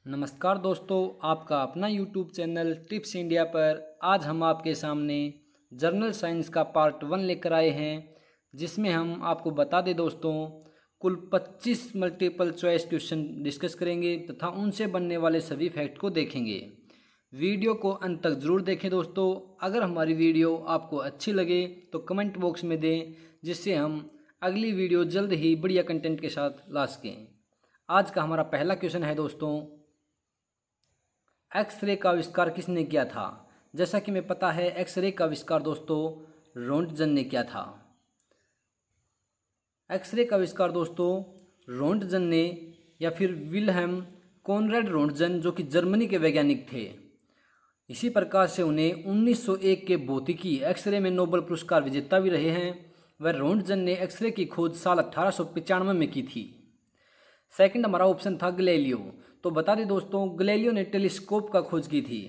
नमस्कार दोस्तों, आपका अपना YouTube चैनल टिप्स इंडिया पर आज हम आपके सामने जर्नल साइंस का पार्ट 1 लेकर आए हैं, जिसमें हम आपको बता दें दोस्तों, कुल 25 मल्टीपल चॉइस क्वेश्चन डिस्कस करेंगे तथा उनसे बनने वाले सभी फैक्ट को देखेंगे। वीडियो को अंत तक ज़रूर देखें दोस्तों। अगर हमारी वीडियो आपको अच्छी लगे तो कमेंट बॉक्स में दें, जिससे हम अगली वीडियो जल्द ही बढ़िया कंटेंट के साथ ला सकें। आज का हमारा पहला क्वेश्चन है दोस्तों, एक्सरे का आविष्कार किसने किया था? जैसा कि हमें पता है, एक्सरे का आविष्कार दोस्तों रोंटगन ने किया था। एक्सरे का आविष्कार दोस्तों रोंटगन ने या फिर विल्हेम कॉनराड रोंटगन, जो कि जर्मनी के वैज्ञानिक थे। इसी प्रकार से उन्हें 1901 के भौतिकी एक्सरे में नोबेल पुरस्कार विजेता भी रहे हैं। वह रोंटगन ने एक्सरे की खोज साल 1895 में की थी। सेकंड हमारा ऑप्शन था गैलीलियो। तो बता दें दोस्तों, गैलीलियो ने टेलीस्कोप का खोज की थी।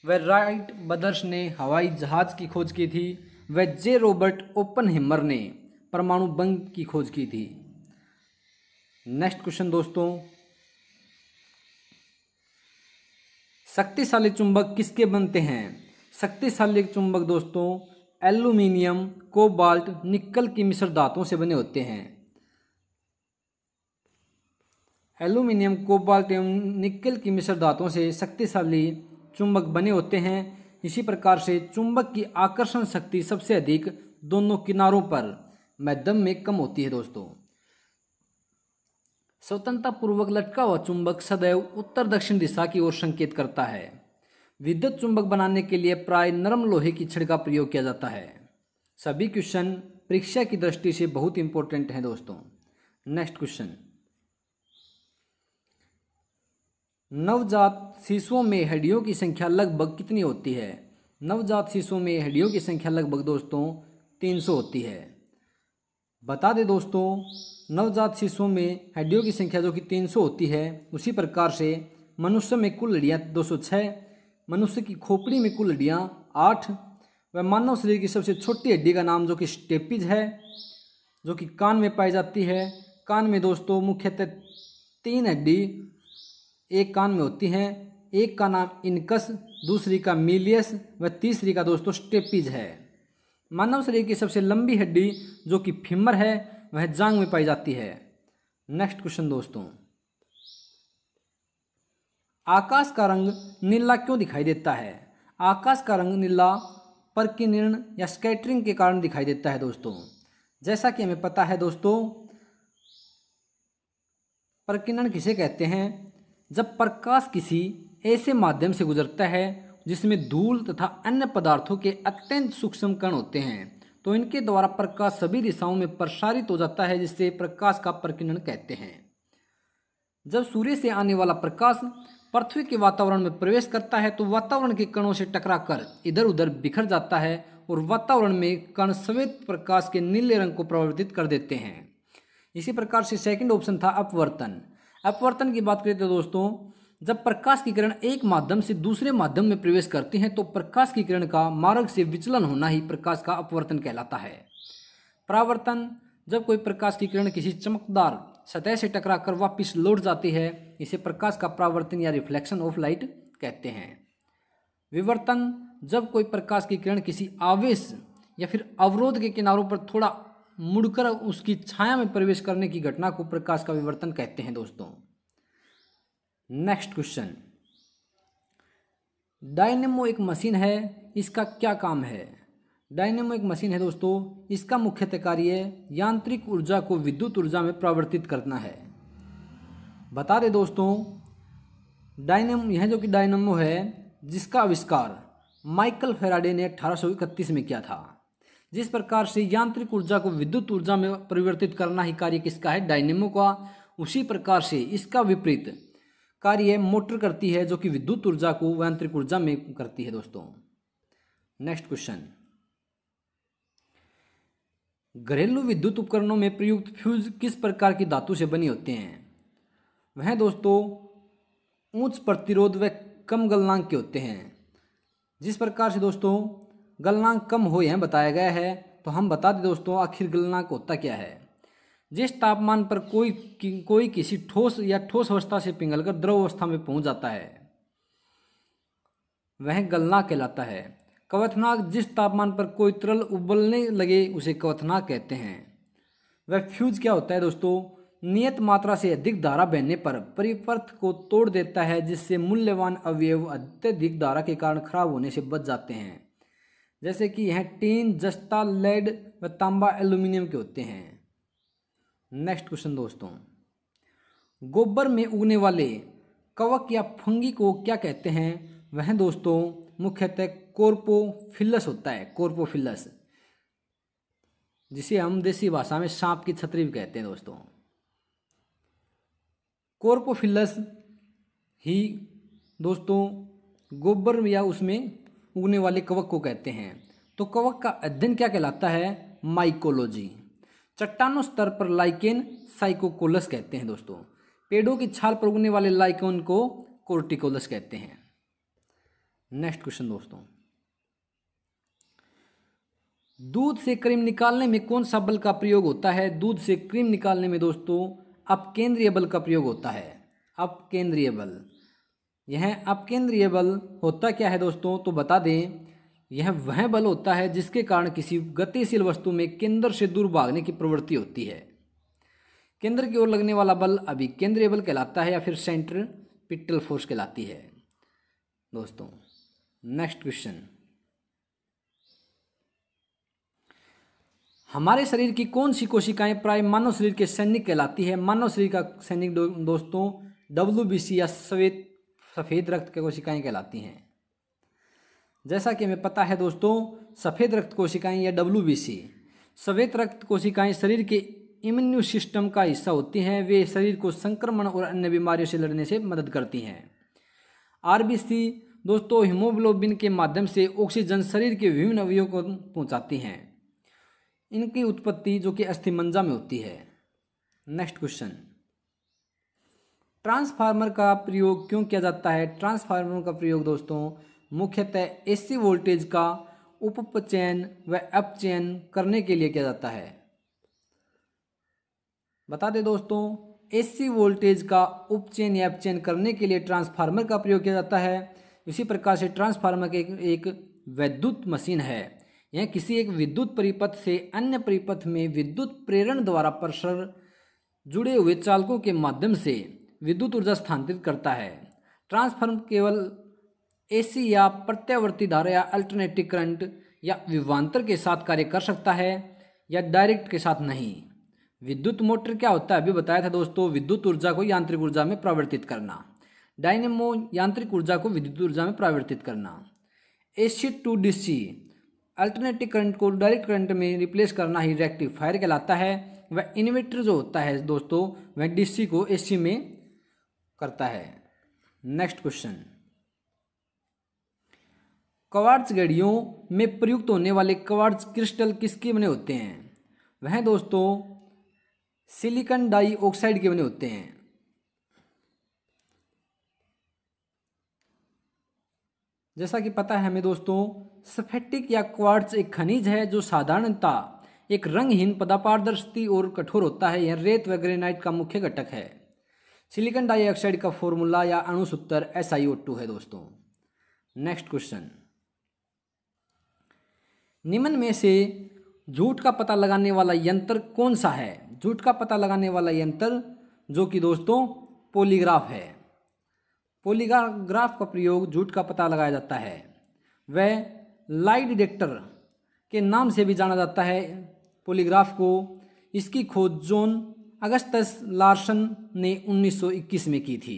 वह राइट ब्रदर्स ने हवाई जहाज की खोज की थी। वह जे रॉबर्ट ओपनहेमर ने परमाणु बम की खोज की थी। नेक्स्ट क्वेश्चन दोस्तों, शक्तिशाली चुंबक किसके बनते हैं? शक्तिशाली चुंबक दोस्तों एल्यूमिनियम, कोबाल्ट, निकल की मिश्र धातुओं से बने होते हैं। एल्यूमिनियम, कोबाल्ट एवं निकल की मिश्र धातुओं से शक्तिशाली चुंबक बने होते हैं। इसी प्रकार से चुंबक की आकर्षण शक्ति सबसे अधिक दोनों किनारों पर मध्यम में कम होती है दोस्तों। स्वतंत्रता पूर्वक लटका हुआ चुंबक सदैव उत्तर दक्षिण दिशा की ओर संकेत करता है। विद्युत चुंबक बनाने के लिए प्राय नरम लोहे की छड़ का प्रयोग किया जाता है। सभी क्वेश्चन परीक्षा की दृष्टि से बहुत इंपॉर्टेंट हैं दोस्तों। नेक्स्ट क्वेश्चन, नवजात शिशुओं में हड्डियों की संख्या लगभग कितनी होती है? नवजात शिशुओं में हड्डियों की संख्या लगभग दोस्तों 300 होती है। बता दें दोस्तों, नवजात शिशुओं में हड्डियों की संख्या जो कि 300 होती है। उसी प्रकार से मनुष्य में कुल हड्डियाँ 206, मनुष्य की खोपड़ी में कुल हड्डियाँ 8। वह मानव शरीर की सबसे छोटी हड्डी का नाम जो कि स्टेपिज है, जो कि कान में पाई जाती है। कान में दोस्तों मुख्यतः 3 हड्डी एक कान में होती हैं। एक का नाम इनकस, दूसरी का मीलियस व तीसरी का दोस्तों स्टेपिज है। मानव शरीर की सबसे लंबी हड्डी जो कि फीमर है, वह जांघ में पाई जाती है। नेक्स्ट क्वेश्चन दोस्तों, आकाश का रंग नीला क्यों दिखाई देता है? आकाश का रंग नीला परिकिरण या स्कैटरिंग के कारण दिखाई देता है दोस्तों। जैसा कि हमें पता है दोस्तों, परिकिरण किसे कहते हैं? जब प्रकाश किसी ऐसे माध्यम से गुजरता है जिसमें धूल तथा अन्य पदार्थों के अत्यंत सूक्ष्म कण होते हैं, तो इनके द्वारा प्रकाश सभी दिशाओं में प्रसारित हो जाता है, जिससे प्रकाश का परिकिरण कहते हैं। जब सूर्य से आने वाला प्रकाश पृथ्वी के वातावरण में प्रवेश करता है तो वातावरण के कणों से टकराकर इधर उधर बिखर जाता है और वातावरण में कण श्वेत प्रकाश के नीले रंग को प्रवर्तित कर देते हैं। इसी प्रकार से सेकंड ऑप्शन था अपवर्तन। अपवर्तन की बात करें तो दोस्तों, जब प्रकाश की किरण एक माध्यम से दूसरे माध्यम में प्रवेश करती हैं तो प्रकाश की किरण का मार्ग से विचलन होना ही प्रकाश का अपवर्तन कहलाता है। परावर्तन, जब कोई प्रकाश की किरण किसी चमकदार सतह से टकराकर वापस लौट जाती है, इसे प्रकाश का परावर्तन या रिफ्लेक्शन ऑफ लाइट कहते हैं। विवर्तन, जब कोई प्रकाश की किरण किसी आवेश या फिर अवरोध के किनारों पर थोड़ा मुड़कर उसकी छाया में प्रवेश करने की घटना को प्रकाश का विवर्तन कहते हैं दोस्तों। नेक्स्ट क्वेश्चन, डायनेमो एक मशीन है, इसका क्या काम है? डायनेमो एक मशीन है दोस्तों, इसका मुख्यतः कार्य यांत्रिक ऊर्जा को विद्युत ऊर्जा में परिवर्तित करना है। बता दें दोस्तों, डायनेमो, यह जो कि डायनेमो है, जिसका आविष्कार माइकल फैराडे ने 1831 में किया था। जिस प्रकार से यांत्रिक ऊर्जा को विद्युत ऊर्जा में परिवर्तित करना ही कार्य किसका है? डायनेमो का। उसी प्रकार से इसका विपरीत कार्य मोटर करती है, जो कि विद्युत ऊर्जा को यांत्रिक ऊर्जा में करती है दोस्तों। नेक्स्ट क्वेश्चन, घरेलू विद्युत उपकरणों में प्रयुक्त फ्यूज किस प्रकार की धातु से बनी होते हैं? वह दोस्तों उच्च प्रतिरोध व कम गलनांक के होते हैं। जिस प्रकार से दोस्तों गलनांक कम हो यह बताया गया है, तो हम बता दें दोस्तों आखिर गलनांक होता क्या है। जिस तापमान पर कोई किसी ठोस या ठोस अवस्था से पिघलकर द्रव अवस्था में पहुंच जाता है वह गलनांक कहलाता है। क्वथनांक, जिस तापमान पर कोई तरल उबलने लगे उसे क्वथनांक कहते हैं। वह फ्यूज क्या होता है दोस्तों? नियत मात्रा से अधिक धारा बहने पर परिपथ को तोड़ देता है, जिससे मूल्यवान अवयव अत्यधिक धारा के कारण खराब होने से बच जाते हैं। जैसे कि यह टीन, जस्ता, लेड व तांबा, एल्यूमिनियम के होते हैं। नेक्स्ट क्वेश्चन दोस्तों, गोबर में उगने वाले कवक या फंगी को क्या कहते हैं? वह दोस्तों मुख्यतः कोर्पोफिलस होता है, कोर्पोफिलस, जिसे हम देसी भाषा में सांप की छतरी भी कहते हैं दोस्तों। कोर्पोफिलस ही दोस्तों गोबर या उसमें उगने वाले कवक को कहते हैं। तो कवक का अध्ययन क्या कहलाता है? माइकोलॉजी। चट्टानों स्तर पर लाइकेन साइकोकोलस कहते हैं दोस्तों। पेड़ों की छाल पर उगने वाले लाइकेन को कोर्टिकोलस कहते हैं। नेक्स्ट क्वेश्चन दोस्तों, दूध से क्रीम निकालने में कौन सा बल का प्रयोग होता है? दूध से क्रीम निकालने में दोस्तों अपकेंद्रीय बल का प्रयोग होता है। अपकेंद्रीय बल, यह अपकेंद्रीय बल होता क्या है दोस्तों? तो बता दें, यह वह बल होता है जिसके कारण किसी गतिशील वस्तु में केंद्र से दूर भागने की प्रवृत्ति होती है। केंद्र की ओर लगने वाला बल अभिकेंद्रीय बल कहलाता है या फिर सेंट्रीपिटल फोर्स कहलाती है दोस्तों। नेक्स्ट क्वेश्चन, हमारे शरीर की कौन सी कोशिकाएं प्राय मानव शरीर के सैनिक कहलाती है? मानव शरीर का सैनिक दोस्तों WBC या सफेद रक्त की कोशिकाएं कहलाती हैं। जैसा कि हमें पता है दोस्तों, सफेद रक्त कोशिकाएं या WBC, सफेद रक्त कोशिकाएं शरीर के इम्यून सिस्टम का हिस्सा होती हैं। वे शरीर को संक्रमण और अन्य बीमारियों से लड़ने से मदद करती हैं। RBC दोस्तों हीमोग्लोबिन के माध्यम से ऑक्सीजन शरीर के विभिन्न अवयवों को पहुंचाती हैं। इनकी उत्पत्ति जो कि अस्थिमज्जा में होती है। नेक्स्ट क्वेश्चन, ट्रांसफार्मर का प्रयोग क्यों किया जाता है? ट्रांसफार्मर का प्रयोग दोस्तों मुख्यतः AC वोल्टेज का उपचयन व अपचयन करने के लिए किया जाता है। बता दें दोस्तों, AC वोल्टेज का उपचयन या अपचयन करने के लिए ट्रांसफार्मर का प्रयोग किया जाता है। इसी प्रकार से ट्रांसफार्मर एक वैद्युत मशीन है। यह किसी एक विद्युत परिपथ से अन्य परिपथ में विद्युत प्रेरण द्वारा परस्पर जुड़े हुए चालकों के माध्यम से विद्युत ऊर्जा स्थानांतरित करता है। ट्रांसफार्मर केवल AC या प्रत्यावर्ती धारा या अल्टरनेटिंग करंट या विभवांतर के साथ कार्य कर सकता है या डायरेक्ट के साथ नहीं। विद्युत मोटर क्या होता है? अभी बताया था दोस्तों, विद्युत ऊर्जा को यांत्रिक ऊर्जा में परिवर्तित करना। डायनेमो यांत्रिक ऊर्जा को विद्युत ऊर्जा में परिवर्तित करना। AC to DC alternative current को डायरेक्ट करंट में रिप्लेस करना ही रेक्टिफायर कहलाता है। वह इन्वर्टर जो होता है दोस्तों वह DC को AC में करता है। नेक्स्ट क्वेश्चन, क्वार्ट्ज घड़ियों में प्रयुक्त होने वाले क्वार्ट्ज क्रिस्टल किसके बने होते हैं? वह दोस्तों सिलिकॉन डाइऑक्साइड के बने होते हैं। जैसा कि पता है हमें दोस्तों, स्फटिक या क्वार्ट्ज एक खनिज है जो साधारणतः एक रंगहीन पारदर्शी और कठोर होता है। यह रेत व ग्रेनाइट का मुख्य घटक है। सिलिकॉन डाइऑक्साइड का फॉर्मूला या अणुसूत्र SiO2 है दोस्तों। नेक्स्ट क्वेश्चन, निम्न में से झूठ का पता लगाने वाला यंत्र कौन सा है? झूठ का पता लगाने वाला यंत्र जो कि दोस्तों पॉलीग्राफ है। पॉलीग्राफ का प्रयोग झूठ का पता लगाया जाता है। वह लाई डिटेक्टर के नाम से भी जाना जाता है पॉलीग्राफ को। इसकी खोज जॉन अगस्टस लार्सन ने 1921 में की थी।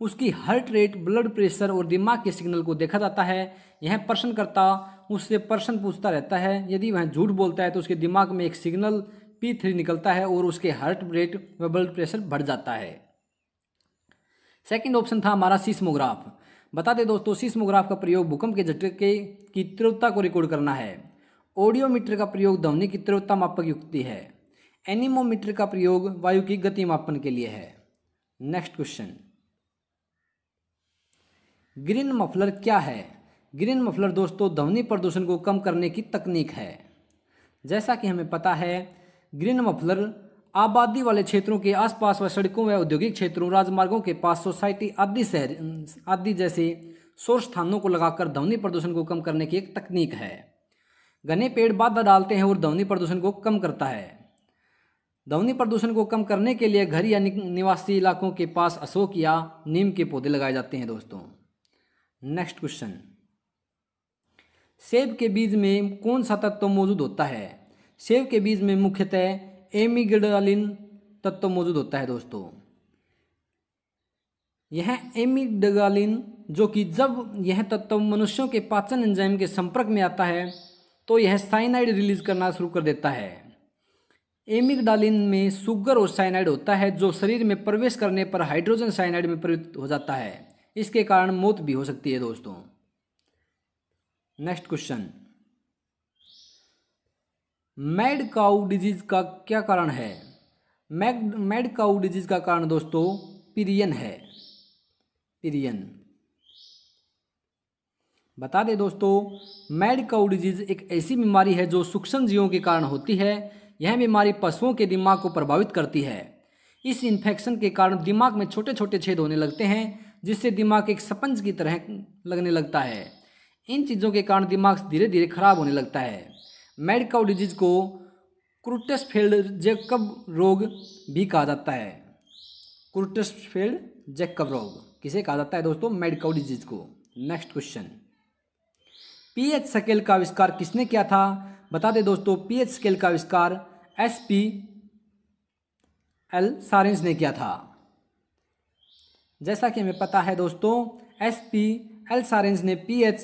उसकी हार्ट रेट, ब्लड प्रेशर और दिमाग के सिग्नल को देखा जाता है। यह प्रश्नकर्ता उससे प्रश्न पूछता रहता है। यदि वह झूठ बोलता है तो उसके दिमाग में एक सिग्नल P3 निकलता है और उसके हार्ट रेट व ब्लड प्रेशर बढ़ जाता है। सेकंड ऑप्शन था हमारा सीस्मोग्राफ। बता दें दोस्तों, सीस्मोग्राफ का प्रयोग भूकंप के झटके की तीव्रता को रिकॉर्ड करना है। ऑडियोमीटर का प्रयोग ध्वनि की तीव्रता मापक युक्ति है। एनीमोमीटर का प्रयोग वायु की गति मापन के लिए है। नेक्स्ट क्वेश्चन, ग्रीन मफलर क्या है? ग्रीन मफलर दोस्तों ध्वनि प्रदूषण को कम करने की तकनीक है। जैसा कि हमें पता है, ग्रीन मफलर आबादी वाले क्षेत्रों के आसपास व सड़कों व औद्योगिक क्षेत्रों, राजमार्गों के पास सोसाइटी आदि जैसे शोर स्थानों को लगाकर ध्वनि प्रदूषण को कम करने की एक तकनीक है। घने पेड़ बाधा डालते हैं और ध्वनि प्रदूषण को कम करता है। ध्वनि प्रदूषण को कम करने के लिए घर या निवासी इलाकों के पास अशोक या नीम के पौधे लगाए जाते हैं दोस्तों। नेक्स्ट क्वेश्चन, सेब के बीज में कौन सा तत्व मौजूद होता है? सेब के बीज में मुख्यतः एमिग्डालिन तत्व मौजूद होता है दोस्तों। यह एमिग्डालिन जो कि जब यह तत्व मनुष्यों के पाचन एंजाइम के संपर्क में आता है तो यह साइनाइड रिलीज करना शुरू कर देता है। एमिग्डालिन में शुगर और साइनाइड होता है जो शरीर में प्रवेश करने पर हाइड्रोजन साइनाइड में परिवर्तित हो जाता है। इसके कारण मौत भी हो सकती है दोस्तों। Next question, mad cow disease का क्या कारण है? मैड काउ डिजीज का कारण दोस्तों पिरियन है। पिरियन बता दें दोस्तों, मैड काउ डिजीज एक ऐसी बीमारी है जो सूक्ष्म जीवों के कारण होती है। यह बीमारी पशुओं के दिमाग को प्रभावित करती है। इस इन्फेक्शन के कारण दिमाग में छोटे छोटे छेद होने लगते हैं जिससे दिमाग एक स्पंज की तरह लगने लगता है। इन चीज़ों के कारण दिमाग धीरे धीरे खराब होने लगता है। मैड काउ डिजीज को क्रूटसफेल्ड जैकब रोग भी कहा जाता है। क्रूटसफेल्ड जैकब रोग किसे कहा जाता है दोस्तों? मैड काउ डिजीज को। नेक्स्ट क्वेश्चन, पीएच स्केल का आविष्कार किसने किया था? बता दें दोस्तों, पीएच स्केल का आविष्कार एस.पी.एल. सारेंस ने किया था। जैसा कि हमें पता है दोस्तों, एस.पी.एल. सारेंस ने पीएच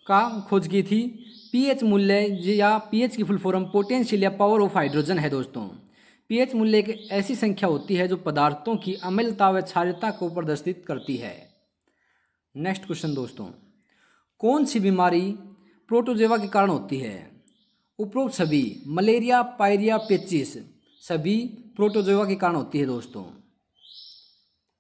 का खोज की थी। पीएच मूल्य या पीएच की फुल फॉर्म पोटेंशियल या पावर ऑफ हाइड्रोजन है दोस्तों। पीएच मूल्य एक ऐसी संख्या होती है जो पदार्थों की अम्लता व क्षारीयता को प्रदर्शित करती है। नेक्स्ट क्वेश्चन दोस्तों, कौन सी बीमारी प्रोटोजोआ के कारण होती है? उपरोक्त सभी मलेरिया, पायरिया, पेचिस सभी प्रोटोजोआ के कारण होती है दोस्तों।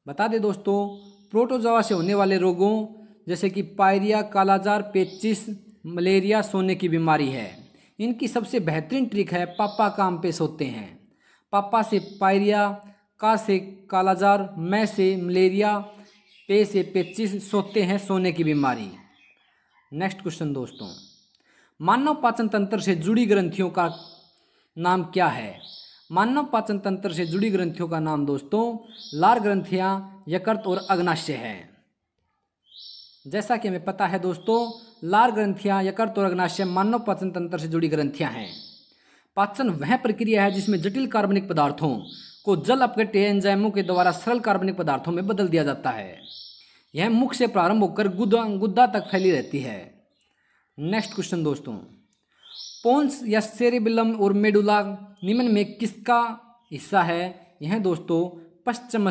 बता दें दोस्तों, प्रोटोजोआ से होने वाले रोगों जैसे कि पायरिया, कालाजार, पेचिस, मलेरिया, सोने की बीमारी है। इनकी सबसे बेहतरीन ट्रिक है पापा काम पे सोते हैं। पापा से पायरिया, का से कालाजार, मैं से मलेरिया, पे से पेचिस, सोते हैं सोने की बीमारी। नेक्स्ट क्वेश्चन दोस्तों, मानव पाचन तंत्र से जुड़ी ग्रंथियों का नाम क्या है? मानव पाचन तंत्र से जुड़ी ग्रंथियों का नाम दोस्तों लार ग्रंथियां, यकृत और अग्नाशय है। जैसा कि हमें पता है दोस्तों, लार ग्रंथियां, यकृत और अग्नाशय मानव पाचन तंत्र से जुड़ी ग्रंथियां हैं। पाचन वह प्रक्रिया है जिसमें जटिल कार्बनिक पदार्थों को जल अपघट्य एंजाइमों के द्वारा सरल कार्बनिक पदार्थों में बदल दिया जाता है। यह मुख से प्रारंभ होकर गुद्दा तक फैली रहती है। नेक्स्ट क्वेश्चन दोस्तों, पोन्स या सेरेबेलम और मेडुला निम्न में किसका हिस्सा है? यह दोस्तों पश्चिम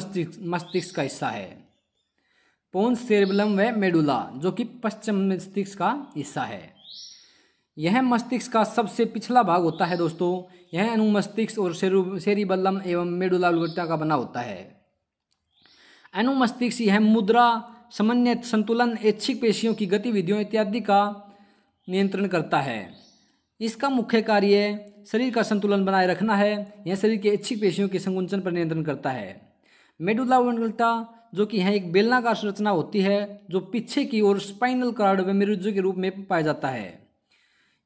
मस्तिष्क का हिस्सा है। पोन्स, सेरेबेलम व मेडुला जो कि पश्चिम मस्तिष्क का हिस्सा है। यह मस्तिष्क का सबसे पिछला भाग होता है दोस्तों। यह अनुमस्तिष्क और सेरिबेलम एवं मेडुला ऑब्लांगेटा का बना होता है। अनुमस्तिष्क यह मुद्रा, समन्वय, संतुलन, ऐच्छिक पेशियों की गतिविधियों इत्यादि का नियंत्रण करता है। इसका मुख्य कार्य शरीर का संतुलन बनाए रखना है। यह शरीर के ऐच्छिक पेशियों के संकुचन पर नियंत्रण करता है। मेडुला ऑब्लांगेटा जो कि है एक बेलनाकार संरचना होती है जो पीछे की ओर स्पाइनल कॉर्ड व मेरुज्जु के रूप में पाया जाता है।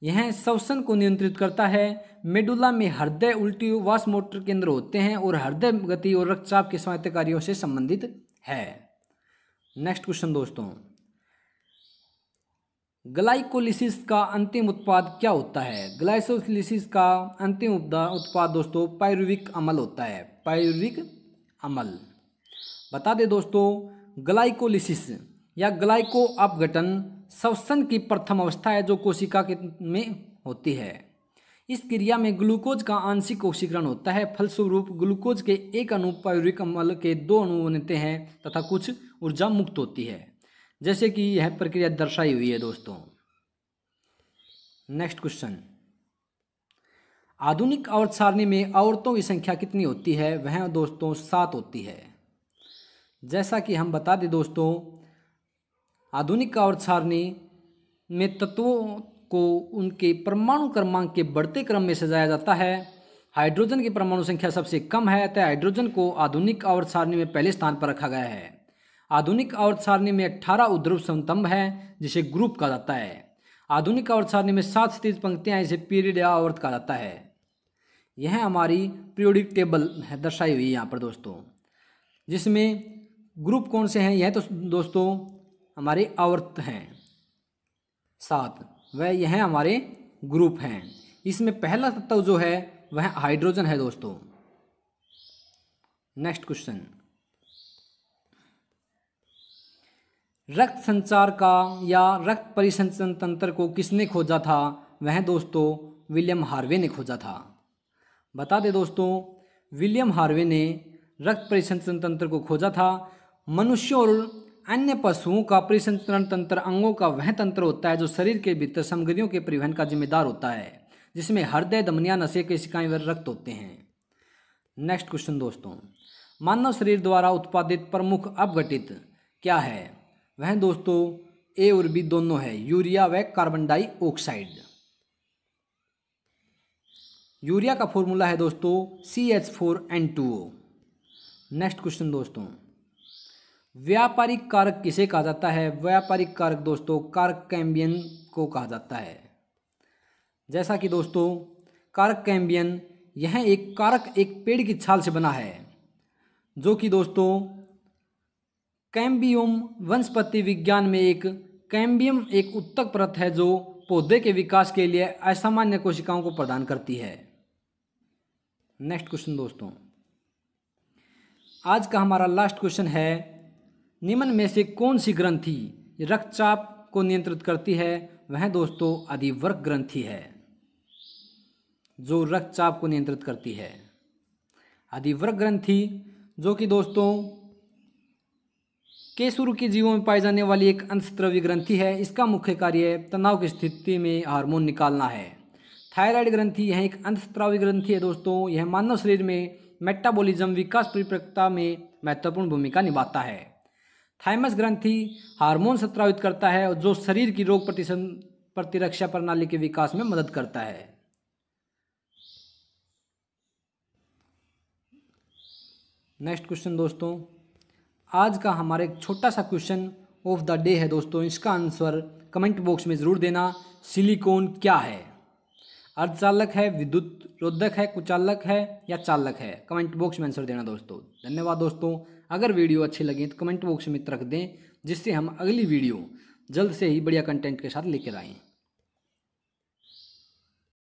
यह श्वसन को नियंत्रित करता है। मेडुला में हृदय, उल्टी, वासमोटर केंद्र होते हैं और हृदय गति और रक्तचाप के स्वायत्त कार्यों से संबंधित है। नेक्स्ट क्वेश्चन दोस्तों, ग्लाइकोलिसिस का अंतिम उत्पाद क्या होता है? ग्लाइकोलिसिस का अंतिम उत्पाद दोस्तों पायरुविक अम्ल होता है। पायरुविक अम्ल। बता दें दोस्तों, ग्लाइकोलिसिस या ग्लाइको अपघटन श्वसन की प्रथम अवस्था है जो कोशिका में होती है। इस क्रिया में ग्लूकोज का आंशिक ऑक्सीकरण होता है। फलस्वरूप ग्लूकोज के एक अणु पायरुविक अम्ल के 2 अणु बनते हैं तथा कुछ ऊर्जा मुक्त होती है, जैसे कि यह प्रक्रिया दर्शाई हुई है दोस्तों। नेक्स्ट क्वेश्चन, आधुनिक आवर्त सारणी में आवर्तों की संख्या कितनी होती है? वह दोस्तों 7 होती है। जैसा कि हम बता दें दोस्तों, आधुनिक आवर्त सारणी में तत्वों को उनके परमाणु क्रमांक के बढ़ते क्रम में सजाया जाता है। हाइड्रोजन की परमाणु संख्या सबसे कम है, अतः हाइड्रोजन को आधुनिक आवर्त सारणी में पहले स्थान पर रखा गया है। आधुनिक आवर्त सारणी में 18 उध्रुव समतंब है, जिसे ग्रुप कहा जाता है। आधुनिक आवर्त सारणी में 7 क्षैतिज पंक्तियां हैं, इसे पीरियड या आवर्त कहा जाता है। यह हमारी पीरियोडिक टेबल है दर्शाई हुई यहाँ पर दोस्तों, जिसमें ग्रुप कौन से हैं, यह तो दोस्तों हमारे आवर्त हैं 7, वह यह हमारे ग्रुप हैं। इसमें पहला तत्व जो है वह हाइड्रोजन है दोस्तों। नेक्स्ट क्वेश्चन, रक्त संचार का या रक्त परिसंचरण तंत्र को किसने खोजा था? वह दोस्तों विलियम हार्वे ने खोजा था। बता दें दोस्तों, विलियम हार्वे ने रक्त परिसंचरण तंत्र को खोजा था। मनुष्यों और अन्य पशुओं का परिसंचरण तंत्र अंगों का वह तंत्र होता है जो शरीर के भीतर सामग्रियों के परिवहन का जिम्मेदार होता है, जिसमें हृदय, धमनियां, नसें, कोशिकाएं व रक्त होते हैं। नेक्स्ट क्वेश्चन दोस्तों, मानव शरीर द्वारा उत्पादित प्रमुख अपघटित क्या है? वह दोस्तों ए और बी दोनों है, यूरिया व कार्बन डाइऑक्साइड। यूरिया का फॉर्मूला है दोस्तों CH4N2O। नेक्स्ट क्वेश्चन दोस्तों, व्यापारिक कारक किसे कहा जाता है? व्यापारिक कारक दोस्तों कारक कैम्बियन को कहा जाता है। जैसा कि दोस्तों कारक कैम्बियन यह एक कारक एक पेड़ की छाल से बना है, जो कि दोस्तों कैम्बियम वनस्पति विज्ञान में कैम्बियम एक उत्तक परत है जो पौधे के विकास के लिए असामान्य कोशिकाओं को प्रदान करती है। नेक्स्ट क्वेश्चन दोस्तों, आज का हमारा लास्ट क्वेश्चन है, निम्न में से कौन सी ग्रंथि रक्तचाप को नियंत्रित करती है? वह दोस्तों अधिवर्ग ग्रंथि है जो रक्तचाप को नियंत्रित करती है। अधिवर्ग ग्रंथि जो कि दोस्तों केसुरु के जीवों में पाई जाने वाली एक अंतस्रावी ग्रंथि है। इसका मुख्य कार्य तनाव की स्थिति में हार्मोन निकालना है। थायराइड ग्रंथि यह एक अंतस्रावी ग्रंथि है दोस्तों, यह मानव शरीर में मेटाबॉलिज्म विकास प्रक्रिया में महत्वपूर्ण भूमिका निभाता है। थाइमस ग्रंथि हार्मोन स्रावित करता है जो शरीर की रोग प्रतिरक्षा प्रणाली के विकास में मदद करता है। नेक्स्ट क्वेश्चन दोस्तों, आज का हमारा एक छोटा सा क्वेश्चन ऑफ द डे है दोस्तों, इसका आंसर कमेंट बॉक्स में ज़रूर देना। सिलिकॉन क्या है? अर्धचालक है, विद्युत रोधक है, कुचालक है या चालक है? कमेंट बॉक्स में आंसर देना दोस्तों। धन्यवाद दोस्तों। अगर वीडियो अच्छी लगी तो कमेंट बॉक्स में रख दें, जिससे हम अगली वीडियो जल्द से ही बढ़िया कंटेंट के साथ लेकर आएँ।